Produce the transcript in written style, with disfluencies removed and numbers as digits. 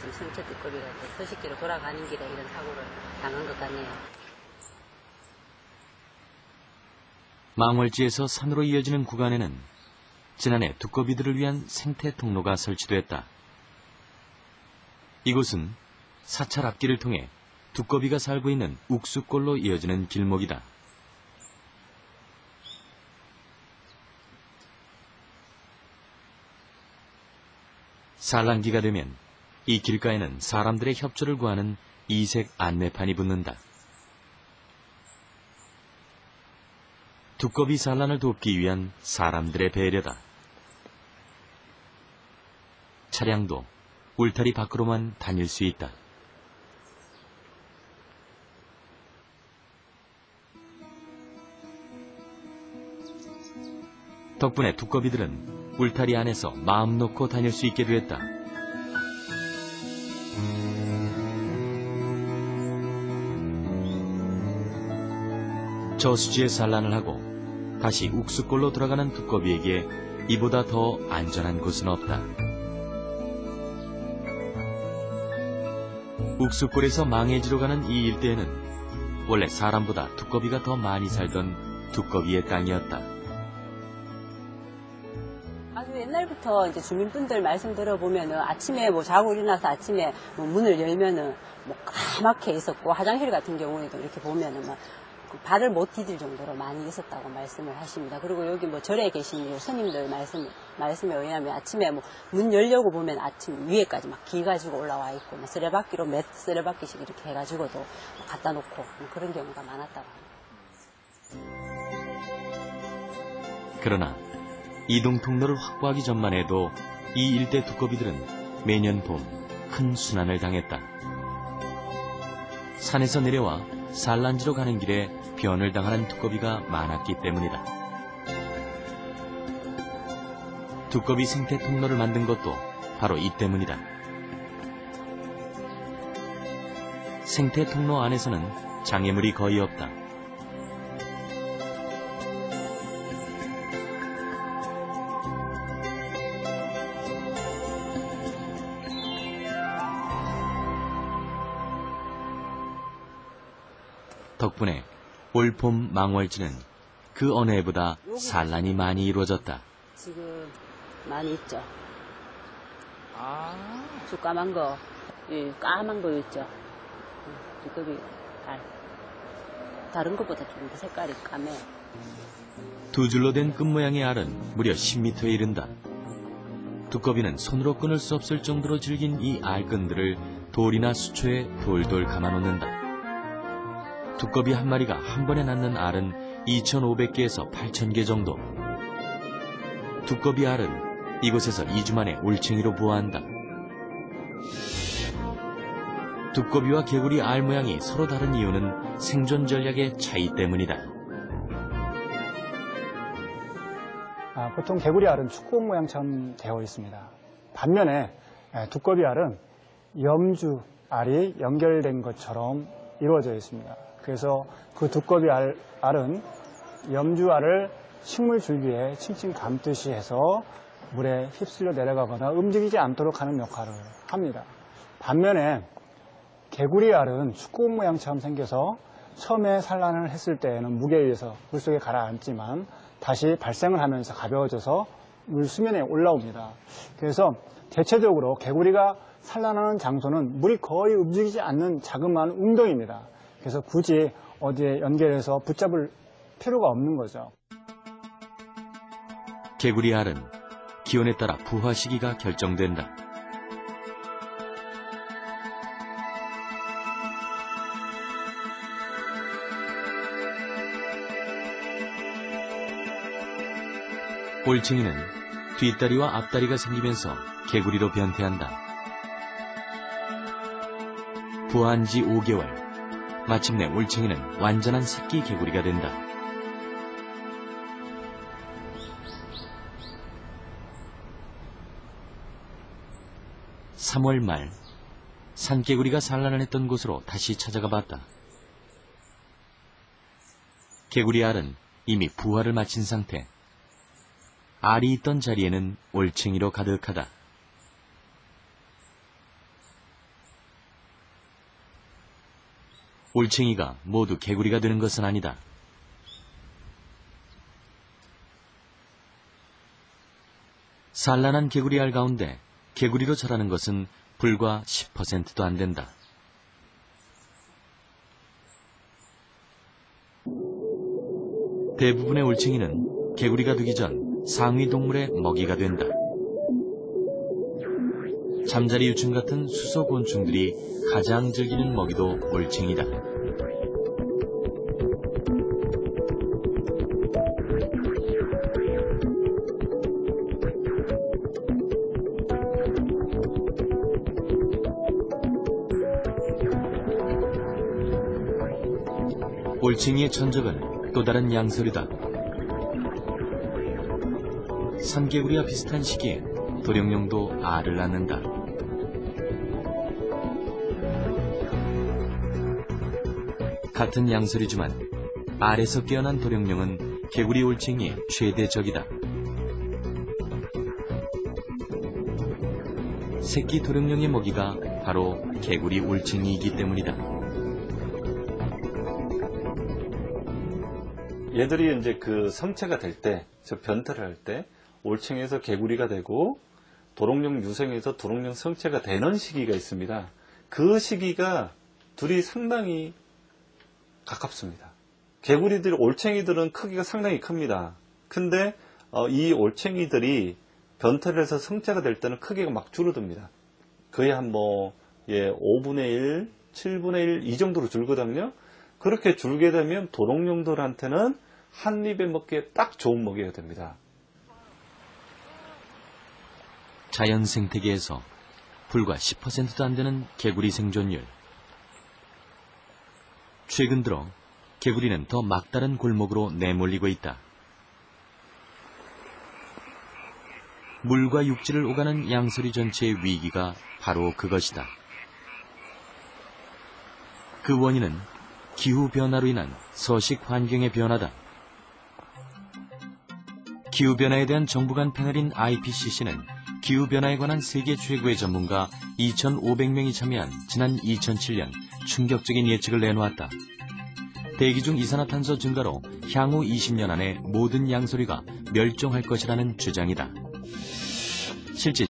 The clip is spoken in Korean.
지금 생체 두꺼비가 서식지로 돌아가는 길에 이런 사고를 당한 것 같네요. 망월지에서 산으로 이어지는 구간에는 지난해 두꺼비들을 위한 생태 통로가 설치됐다. 이곳은 사찰 앞길을 통해 두꺼비가 살고 있는 욱수골로 이어지는 길목이다. 산란기가 되면 이 길가에는 사람들의 협조를 구하는 이색 안내판이 붙는다. 두꺼비 산란을 돕기 위한 사람들의 배려다. 차량도 울타리 밖으로만 다닐 수 있다. 덕분에 두꺼비들은 울타리 안에서 마음 놓고 다닐 수 있게 되었다. 저수지에 산란을 하고 다시 욱수골로 돌아가는 두꺼비에게 이보다 더 안전한 곳은 없다. 욱수골에서 망해지로 가는 이 일대에는 원래 사람보다 두꺼비가 더 많이 살던 두꺼비의 땅이었다. 아주 옛날부터 이제 주민분들 말씀 들어보면은 아침에 뭐 자고 일어나서 아침에 뭐 문을 열면은 뭐 까맣게 있었고 화장실 같은 경우에도 이렇게 보면은 막 발을 못 디딜 정도로 많이 있었다고 말씀을 하십니다. 그리고 여기 뭐 절에 계신 스님들 말씀에 의하면 아침에 뭐 문 열려고 보면 아침 위에까지 막 기 가지고 올라와 있고 뭐 쓰레받기로 몇 쓰레받기씩 이렇게 해가지고도 갖다 놓고 뭐 그런 경우가 많았다고 합니다. 그러나 이동 통로를 확보하기 전만 해도 이 일대 두꺼비들은 매년 봄 큰 순환을 당했다. 산에서 내려와 산란지로 가는 길에 변을 당하는 두꺼비가 많았기 때문이다. 두꺼비 생태 통로를 만든 것도 바로 이 때문이다. 생태 통로 안에서는 장애물이 거의 없다. 덕분에 올 봄 망월지는 그 어느 해보다 산란이 많이 이루어졌다. 지금 많이 있죠. 쭉 까만 거, 예, 까만 거 있죠. 두꺼비 발. 다른 것보다 좀 더 색깔이 까매. 두 줄로 된 끝 모양의 알은 무려 10m에 이른다. 두꺼비는 손으로 끊을 수 없을 정도로 질긴 이 알끈들을 돌이나 수초에 돌돌 감아놓는다. 두꺼비 한 마리가 한 번에 낳는 알은 2,500개에서 8,000개 정도. 두꺼비 알은 이곳에서 2주 만에 올챙이로 부화한다. 두꺼비와 개구리 알 모양이 서로 다른 이유는 생존 전략의 차이 때문이다. 보통 개구리 알은 축구공 모양처럼 되어 있습니다. 반면에 두꺼비 알은 염주 알이 연결된 것처럼 이루어져 있습니다. 그래서 그 두꺼비 알은 염주 알을 식물 줄기에 칭칭 감듯이 해서 물에 휩쓸려 내려가거나 움직이지 않도록 하는 역할을 합니다. 반면에 개구리 알은 축구공 모양처럼 생겨서 처음에 산란을 했을 때에는 무게에 의해서 물속에 가라앉지만 다시 발생을 하면서 가벼워져서 물 수면에 올라옵니다. 그래서 대체적으로 개구리가 산란하는 장소는 물이 거의 움직이지 않는 자그마한 웅덩이입니다. 그래서 굳이 어디에 연결해서 붙잡을 필요가 없는 거죠. 개구리 알은 기온에 따라 부화 시기가 결정된다. 올챙이는 뒷다리와 앞다리가 생기면서 개구리로 변태한다. 부화한 지 5개월. 마침내 올챙이는 완전한 새끼 개구리가 된다. (3월) 말 산개구리가 산란을 했던 곳으로 다시 찾아가 봤다. 개구리 알은 이미 부화를 마친 상태. 알이 있던 자리에는 올챙이로 가득하다. 올챙이가 모두 개구리가 되는 것은 아니다. 산란한 개구리알 가운데 개구리로 자라는 것은 불과 10%도 안 된다. 대부분의 올챙이는 개구리가 되기 전 상위 동물의 먹이가 된다. 잠자리 유충 같은 수소곤충들이 가장 즐기는 먹이도 올챙이다. 올챙이의 천적은 또 다른 양서류다. 산개구리와 비슷한 시기에 도령령도 알을 낳는다. 같은 양서류지만 알에서 깨어난 도령령은 개구리 올챙이의 최대 적이다. 새끼 도령령의 먹이가 바로 개구리 올챙이이기 때문이다. 얘들이 이제 그 성체가 될 때, 즉 변태를 할 때 올챙이에서 개구리가 되고 도롱뇽 유생에서 도롱뇽 성체가 되는 시기가 있습니다. 그 시기가 둘이 상당히 가깝습니다. 개구리들, 올챙이들은 크기가 상당히 큽니다. 근데 이 올챙이들이 변태를 해서 성체가 될 때는 크기가 막 줄어듭니다. 거의 한 5분의 1, 7분의 1 이 정도로 줄거든요. 그렇게 줄게 되면 도롱뇽들한테는 한 입에 먹기에 딱 좋은 먹이가 됩니다. 자연 생태계에서 불과 10%도 안 되는 개구리 생존율. 최근 들어 개구리는 더 막다른 골목으로 내몰리고 있다. 물과 육지를 오가는 양서류 전체의 위기가 바로 그것이다. 그 원인은 기후변화로 인한 서식 환경의 변화다. 기후변화에 대한 정부 간 패널인 IPCC는 기후변화에 관한 세계 최고의 전문가 2,500명이 참여한 지난 2007년 충격적인 예측을 내놓았다. 대기 중 이산화탄소 증가로 향후 20년 안에 모든 양서류가 멸종할 것이라는 주장이다. 실제